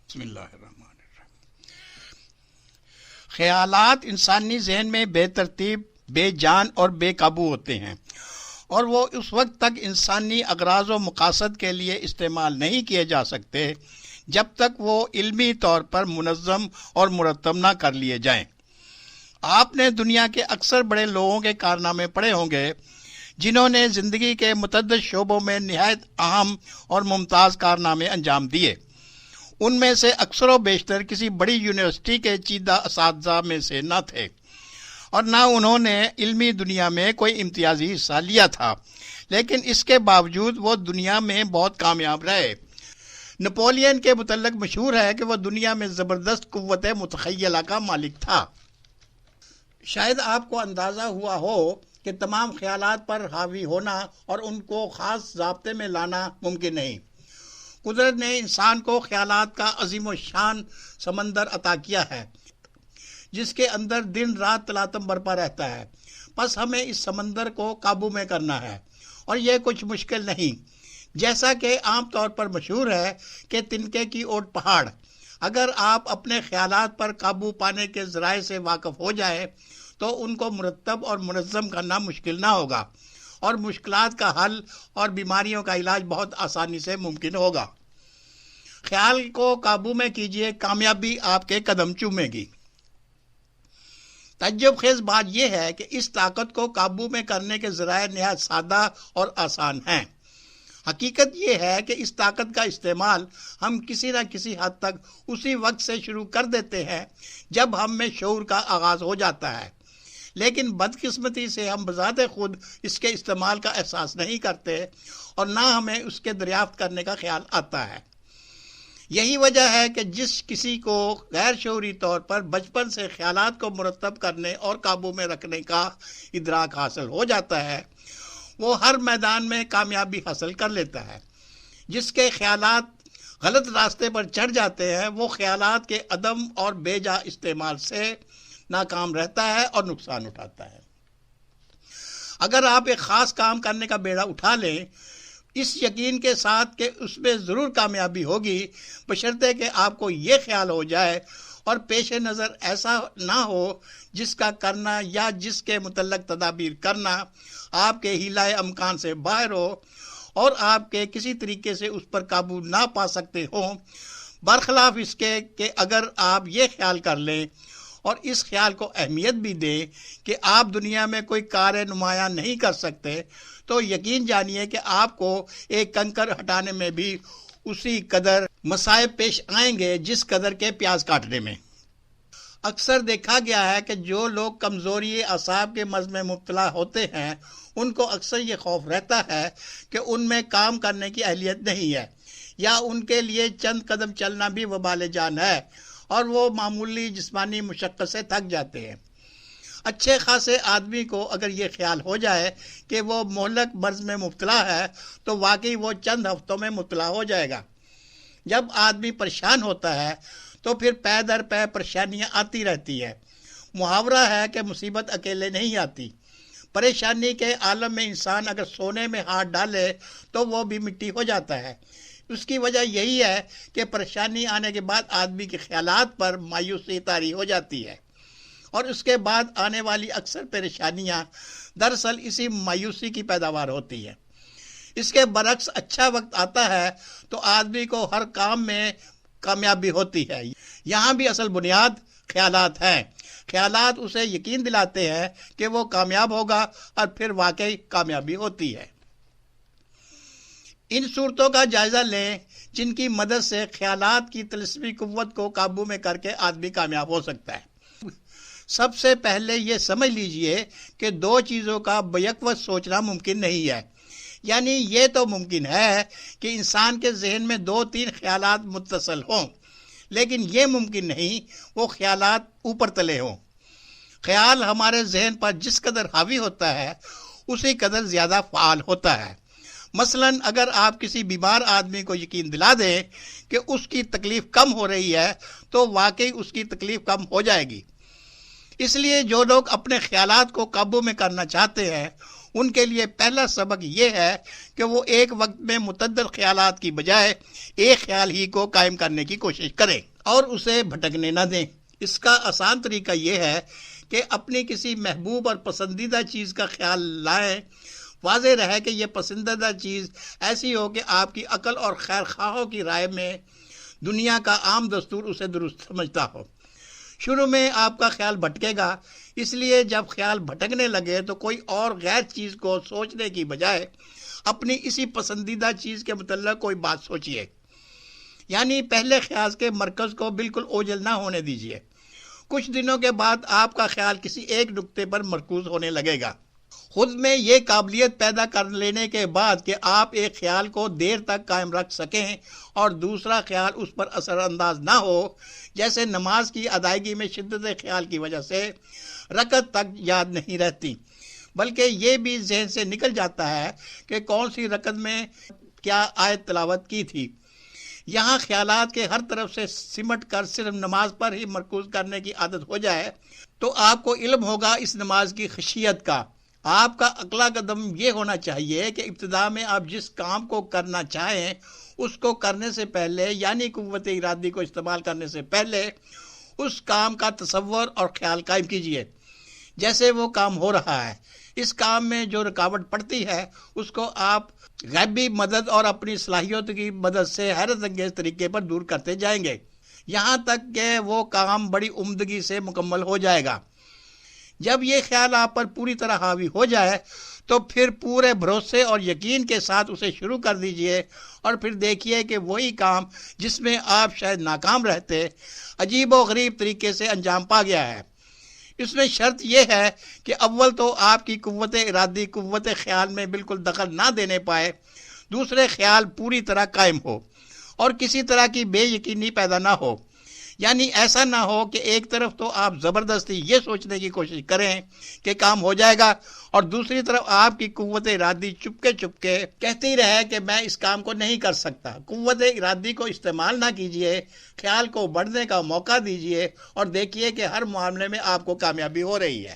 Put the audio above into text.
بسم اللہ الرحمن الرحیم۔ خیالات انسانی ذہن میں بے ترتیب، بے جان اور بے قابو ہوتے ہیں، اور وہ اس وقت تک انسانی اغراض و مقاصد کے لیے استعمال نہیں کیے جا سکتے جب تک وہ علمی طور پر منظم اور مرتب نہ کر لیے جائیں۔ آپ نے دنیا کے اکثر بڑے لوگوں کے کارنامے پڑھے ہوں گے جنہوں نے زندگی کے متعدد شعبوں میں نہایت اہم اور ممتاز کارنامے انجام دیے۔ ان میں سے اکثر و بیشتر کسی بڑی یونیورسٹی کے چیدہ اساتذہ میں سے نہ تھے، اور نہ انہوں نے علمی دنیا میں کوئی امتیازی حصہ لیا تھا، لیکن اس کے باوجود وہ دنیا میں بہت کامیاب رہے۔ نپولین کے متعلق مشہور ہے کہ وہ دنیا میں زبردست قوت متخیلہ کا مالک تھا۔ شاید آپ کو اندازہ ہوا ہو کہ تمام خیالات پر حاوی ہونا اور ان کو خاص ضابطے میں لانا ممکن نہیں۔ قدرت نے انسان کو خیالات کا عظیم و شان سمندر عطا کیا ہے جس کے اندر دن رات تلاطم برپا رہتا ہے۔ بس ہمیں اس سمندر کو قابو میں کرنا ہے، اور یہ کچھ مشکل نہیں۔ جیسا کہ عام طور پر مشہور ہے کہ تنکے کی اوٹ پہاڑ، اگر آپ اپنے خیالات پر قابو پانے کے ذرائع سے واقف ہو جائیں تو ان کو مرتب اور منظم کرنا مشکل نہ ہوگا، اور مشکلات کا حل اور بیماریوں کا علاج بہت آسانی سے ممکن ہوگا۔ خیال کو قابو میں کیجئے، کامیابی آپ کے قدم چومے گی۔ تعجب خیز بات یہ ہے کہ اس طاقت کو قابو میں کرنے کے ذرائع نہایت سادہ اور آسان ہیں۔ حقیقت یہ ہے کہ اس طاقت کا استعمال ہم کسی نہ کسی حد تک اسی وقت سے شروع کر دیتے ہیں جب ہم میں شعور کا آغاز ہو جاتا ہے، لیکن بدقسمتی سے ہم بذات خود اس کے استعمال کا احساس نہیں کرتے، اور نہ ہمیں اس کے دریافت کرنے کا خیال آتا ہے۔ یہی وجہ ہے کہ جس کسی کو غیر شعوری طور پر بچپن سے خیالات کو مرتب کرنے اور قابو میں رکھنے کا ادراک حاصل ہو جاتا ہے، وہ ہر میدان میں کامیابی حاصل کر لیتا ہے۔ جس کے خیالات غلط راستے پر چڑھ جاتے ہیں، وہ خیالات کے عدم اور بے جا استعمال سے ناکام رہتا ہے اور نقصان اٹھاتا ہے۔ اگر آپ ایک خاص کام کرنے کا بیڑا اٹھا لیں، اس یقین کے ساتھ کہ اس میں ضرور کامیابی ہوگی، بشرطے کہ آپ کو یہ خیال ہو جائے اور پیش نظر ایسا نہ ہو جس کا کرنا یا جس کے متعلق تدابیر کرنا آپ کے حیلۂ امکان سے باہر ہو، اور آپ کے کسی طریقے سے اس پر قابو نہ پا سکتے ہوں، برخلاف اس کے کہ اگر آپ یہ خیال کر لیں اور اس خیال کو اہمیت بھی دیں کہ آپ دنیا میں کوئی کار نمایاں نہیں کر سکتے، تو یقین جانیے کہ آپ کو ایک کنکر ہٹانے میں بھی اسی قدر مصائب پیش آئیں گے جس قدر کے پیاز کاٹنے میں۔ اکثر دیکھا گیا ہے کہ جو لوگ کمزوری اعصاب کے مرض میں مبتلا ہوتے ہیں، ان کو اکثر یہ خوف رہتا ہے کہ ان میں کام کرنے کی اہلیت نہیں ہے، یا ان کے لیے چند قدم چلنا بھی وبال جان ہے، اور وہ معمولی جسمانی مشقت سے تھک جاتے ہیں۔ اچھے خاصے آدمی کو اگر یہ خیال ہو جائے کہ وہ مہلک مرض میں مبتلا ہے تو واقعی وہ چند ہفتوں میں مبتلا ہو جائے گا۔ جب آدمی پریشان ہوتا ہے تو پھر پے در پے پریشانیاں آتی رہتی ہے۔ محاورہ ہے کہ مصیبت اکیلے نہیں آتی۔ پریشانی کے عالم میں انسان اگر سونے میں ہاتھ ڈالے تو وہ بھی مٹی ہو جاتا ہے۔ اس کی وجہ یہی ہے کہ پریشانی آنے کے بعد آدمی کے خیالات پر مایوسی طاری ہو جاتی ہے، اور اس کے بعد آنے والی اکثر پریشانیاں دراصل اسی مایوسی کی پیداوار ہوتی ہے۔ اس کے برعکس اچھا وقت آتا ہے تو آدمی کو ہر کام میں کامیابی ہوتی ہے۔ یہاں بھی اصل بنیاد خیالات ہیں۔ خیالات اسے یقین دلاتے ہیں کہ وہ کامیاب ہوگا، اور پھر واقعی کامیابی ہوتی ہے۔ ان صورتوں کا جائزہ لیں جن کی مدد سے خیالات کی طلسمی قوت کو قابو میں کر کے آدمی کامیاب ہو سکتا ہے۔ سب سے پہلے یہ سمجھ لیجئے کہ دو چیزوں کا بیک وقت سوچنا ممکن نہیں ہے۔ یعنی یہ تو ممکن ہے کہ انسان کے ذہن میں دو تین خیالات متصل ہوں، لیکن یہ ممکن نہیں وہ خیالات اوپر تلے ہوں۔ خیال ہمارے ذہن پر جس قدر حاوی ہوتا ہے اسی قدر زیادہ فعال ہوتا ہے۔ مثلا اگر آپ کسی بیمار آدمی کو یقین دلا دیں کہ اس کی تکلیف کم ہو رہی ہے تو واقعی اس کی تکلیف کم ہو جائے گی۔ اس لیے جو لوگ اپنے خیالات کو قابو میں کرنا چاہتے ہیں ان کے لیے پہلا سبق یہ ہے کہ وہ ایک وقت میں متعدد خیالات کی بجائے ایک خیال ہی کو قائم کرنے کی کوشش کریں اور اسے بھٹکنے نہ دیں۔ اس کا آسان طریقہ یہ ہے کہ اپنی کسی محبوب اور پسندیدہ چیز کا خیال لائیں۔ واضح رہے کہ یہ پسندیدہ چیز ایسی ہو کہ آپ کی عقل اور خیر خواہوں کی رائے میں دنیا کا عام دستور اسے درست سمجھتا ہو۔ شروع میں آپ کا خیال بھٹکے گا، اس لیے جب خیال بھٹکنے لگے تو کوئی اور غیر چیز کو سوچنے کی بجائے اپنی اسی پسندیدہ چیز کے متعلق کوئی بات سوچئے، یعنی پہلے خیال کے مرکز کو بالکل اوجھل نہ ہونے دیجئے۔ کچھ دنوں کے بعد آپ کا خیال کسی ایک نقطے پر مرکوز ہونے لگے گا۔ خود میں یہ قابلیت پیدا کر لینے کے بعد کہ آپ ایک خیال کو دیر تک قائم رکھ سکیں اور دوسرا خیال اس پر اثر انداز نہ ہو، جیسے نماز کی ادائیگی میں شدت خیال کی وجہ سے رکعت تک یاد نہیں رہتی، بلکہ یہ بھی ذہن سے نکل جاتا ہے کہ کون سی رکعت میں کیا آیت تلاوت کی تھی۔ یہاں خیالات کے ہر طرف سے سمٹ کر صرف نماز پر ہی مرکوز کرنے کی عادت ہو جائے تو آپ کو علم ہوگا اس نماز کی خشیت کا۔ آپ کا اگلا قدم یہ ہونا چاہیے کہ ابتدا میں آپ جس کام کو کرنا چاہیں اس کو کرنے سے پہلے، یعنی قوت ارادی کو استعمال کرنے سے پہلے، اس کام کا تصور اور خیال قائم کیجئے جیسے وہ کام ہو رہا ہے۔ اس کام میں جو رکاوٹ پڑتی ہے اس کو آپ غیبی مدد اور اپنی صلاحیت کی مدد سے حیرت انگیز طریقے پر دور کرتے جائیں گے، یہاں تک کہ وہ کام بڑی عمدگی سے مکمل ہو جائے گا۔ جب یہ خیال آپ پر پوری طرح حاوی ہو جائے تو پھر پورے بھروسے اور یقین کے ساتھ اسے شروع کر دیجئے اور پھر دیکھیے کہ وہی کام جس میں آپ شاید ناکام رہتے عجیب و غریب طریقے سے انجام پا گیا ہے۔ اس میں شرط یہ ہے کہ اول تو آپ کی قوت ارادی قوت خیال میں بالکل دخل نہ دینے پائے، دوسرے خیال پوری طرح قائم ہو اور کسی طرح کی بے یقینی پیدا نہ ہو، یعنی ایسا نہ ہو کہ ایک طرف تو آپ زبردستی یہ سوچنے کی کوشش کریں کہ کام ہو جائے گا اور دوسری طرف آپ کی قوت ارادی چپکے چپکے کہتی رہے کہ میں اس کام کو نہیں کر سکتا۔ قوت ارادی کو استعمال نہ کیجئے، خیال کو بڑھنے کا موقع دیجئے اور دیکھیے کہ ہر معاملے میں آپ کو کامیابی ہو رہی ہے۔